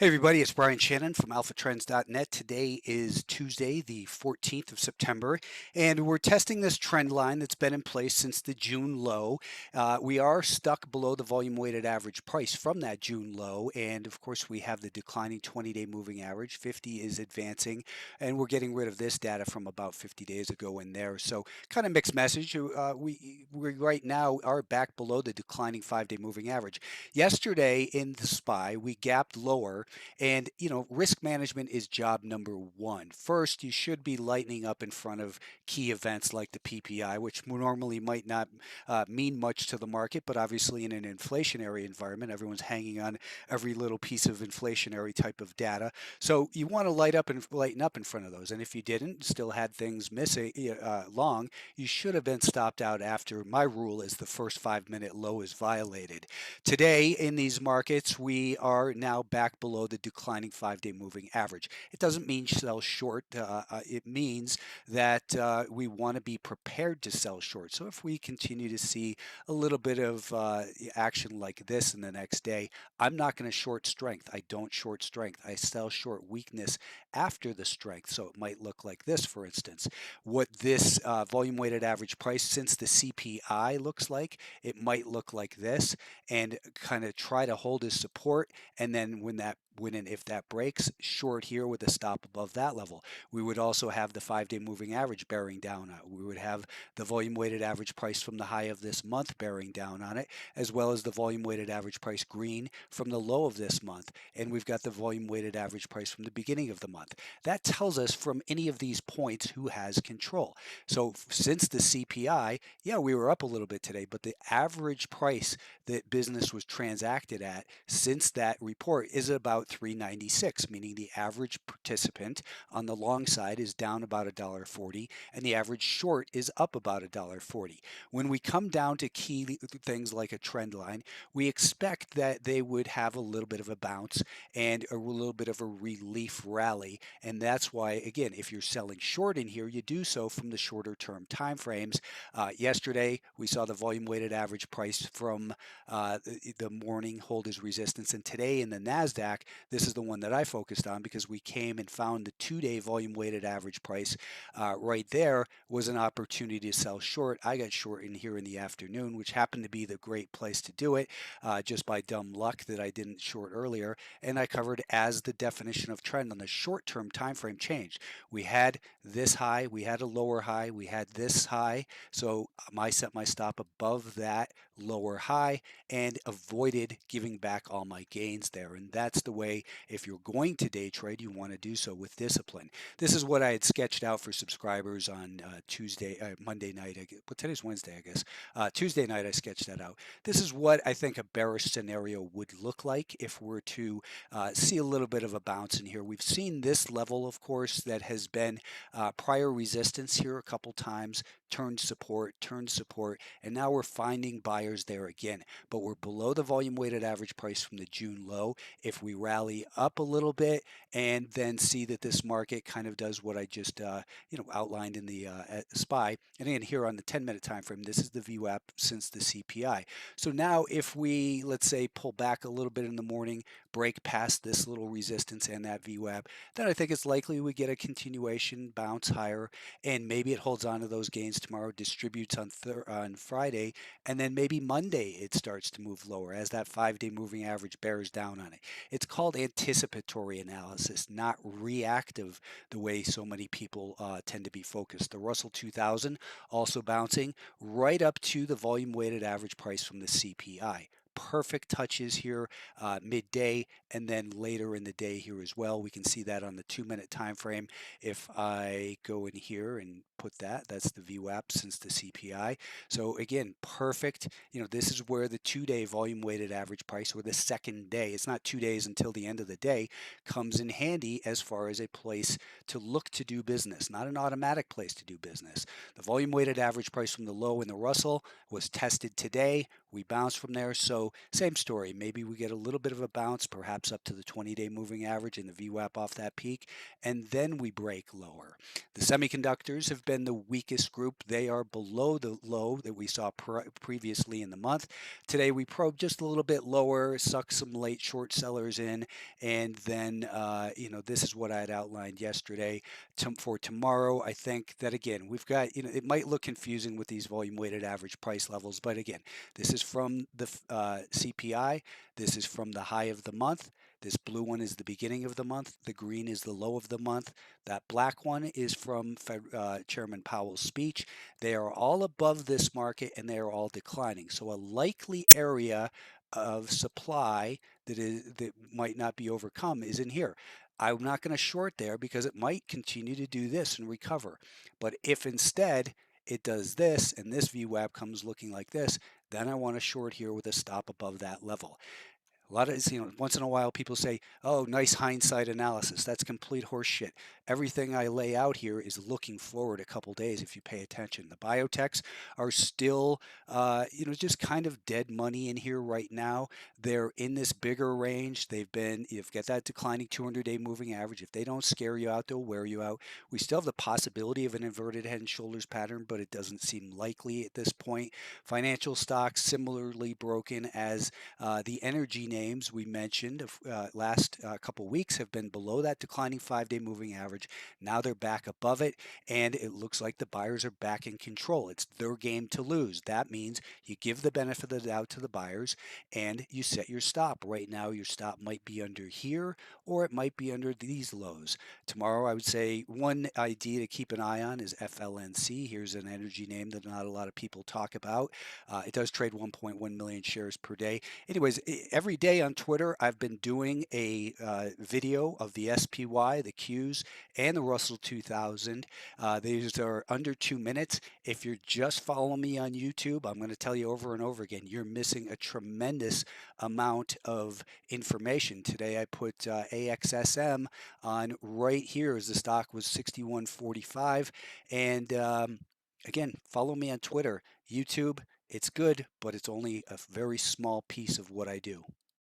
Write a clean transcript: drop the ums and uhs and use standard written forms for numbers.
Hey everybody, it's Brian Shannon from alphatrends.net. Today is Tuesday, the 14th of September, and we're testing this trend line that's been in place since the June low. We are stuck below the volume weighted average price from that June low, and of course we have the declining 20-day moving average. 50 is advancing, and we're getting rid of this data from about 50 days ago in there. So kind of mixed message. We right now are back below the declining 5-day moving average. Yesterday in the SPY, we gapped lower. And, risk management is job number one. First, you should be lightening up in front of key events like the PPI, which normally might not mean much to the market, but obviously in an inflationary environment, everyone's hanging on every little piece of inflationary type of data. So you want to lighten up in front of those. And if you didn't, still had things missing long, you should have been stopped out after my rule is the first 5-minute low is violated. Today in these markets, we are now back below the declining 5-day moving average. It doesn't mean sell short. It means that we want to be prepared to sell short. So if we continue to see a little bit of action like this in the next day, I'm not going to short strength. I don't short strength. I sell short weakness after the strength. So it might look like this, for instance. What this volume weighted average price since the CPI looks like, it might look like this and kind of try to hold as support. And then when and if that breaks, short here with a stop above that level. We would also have the 5-day moving average bearing down on it. We would have the volume weighted average price from the high of this month bearing down on it, as well as the volume weighted average price green from the low of this month. And we've got the volume weighted average price from the beginning of the month. That tells us from any of these points who has control. So since the CPI, yeah, we were up a little bit today, but the average price that business was transacted at since that report is about 396, meaning the average participant on the long side is down about $1.40 and the average short is up about $1.40. When we come down to key things like a trend line, we expect that they would have a little bit of a bounce and a little bit of a relief rally. And that's why, again, if you're selling short in here, you do so from the shorter term time frames. Yesterday, we saw the volume weighted average price from the morning hold as resistance. And today in the NASDAQ, this is the one that I focused on because we came and found the 2-day volume weighted average price right there was an opportunity to sell short. I got short in here in the afternoon, which happened to be the great place to do it just by dumb luck that I didn't short earlier. And I covered as the definition of trend on the short-term time frame changed. We had this high, we had a lower high, we had this high. So I set my stop above that lower high and avoided giving back all my gains there. And that's the way, if you're going to day trade, you want to do so with discipline. This is what I had sketched out for subscribers on Monday night. Well, today's Wednesday, I guess. Tuesday night, I sketched that out. This is what I think a bearish scenario would look like if we're to see a little bit of a bounce in here. We've seen this level, of course, that has been prior resistance here a couple times, turned support, and now we're finding buyers there again. But we're below the volume weighted average price from the June low. If we rally up a little bit and then see that this market kind of does what I just outlined in the SPY, and again here on the 10-minute time frame, this is the VWAP since the CPI. So now if we, let's say, pull back a little bit in the morning, break past this little resistance and that VWAP, then I think it's likely we get a continuation bounce higher, and maybe it holds on to those gains tomorrow, distributes on Friday, and then maybe Monday it starts to move lower as that 5-day moving average bears down on it. It's called anticipatory analysis, not reactive the way so many people tend to be focused. The Russell 2000 also bouncing right up to the volume weighted average price from the CPI. Perfect touches here midday and then later in the day here as well. We can see that on the 2-minute time frame. If I go in here and put that's the VWAP since the CPI. So again, perfect. This is where the 2-day volume weighted average price, or the second day, it's not 2 days until the end of the day, comes in handy as far as a place to look to do business, not an automatic place to do business. The volume weighted average price from the low in the Russell was tested today, We bounce from there. So same story. Maybe we get a little bit of a bounce, perhaps up to the 20-day moving average and the VWAP off that peak, and then we break lower. The semiconductors have been the weakest group. They are below the low that we saw previously in the month. Today we probed just a little bit lower, sucked some late short sellers in, and then this is what I had outlined yesterday. For tomorrow, I think that again we've got, it might look confusing with these volume weighted average price levels, but again, this is from the CPI. This is from the high of the month. This blue one is the beginning of the month. The green is the low of the month. That black one is from Chairman Powell's speech. They are all above this market and they are all declining. So a likely area of supply that might not be overcome is in here. I'm not going to short there because it might continue to do this and recover. But if instead it does this and this VWAP comes looking like this, then I want to short here with a stop above that level. A lot of, once in a while people say, oh, nice hindsight analysis. That's complete horseshit. Everything I lay out here is looking forward a couple days if you pay attention. The biotechs are still, just kind of dead money in here right now. They're in this bigger range. You've got that declining 200-day moving average. If they don't scare you out, they'll wear you out. We still have the possibility of an inverted head and shoulders pattern, but it doesn't seem likely at this point. Financial stocks similarly broken as the energy names we mentioned last couple weeks have been below that declining 5-day moving average. Now they're back above it, and it looks like the buyers are back in control. It's their game to lose. That means you give the benefit of the doubt to the buyers, and you set your stop. Right now, your stop might be under here, or it might be under these lows. Tomorrow, I would say one idea to keep an eye on is FLNC. Here's an energy name that not a lot of people talk about. It does trade 1.1 million shares per day. Anyways, every day on Twitter, I've been doing a video of the SPY, the Qs, and the Russell 2000. These are under 2 minutes. If you're just following me on YouTube, I'm going to tell you over and over again, you're missing a tremendous amount of information. Today, I put AXSM on right here as the stock was 61.45. And again, follow me on Twitter, YouTube. It's good, but it's only a very small piece of what I do.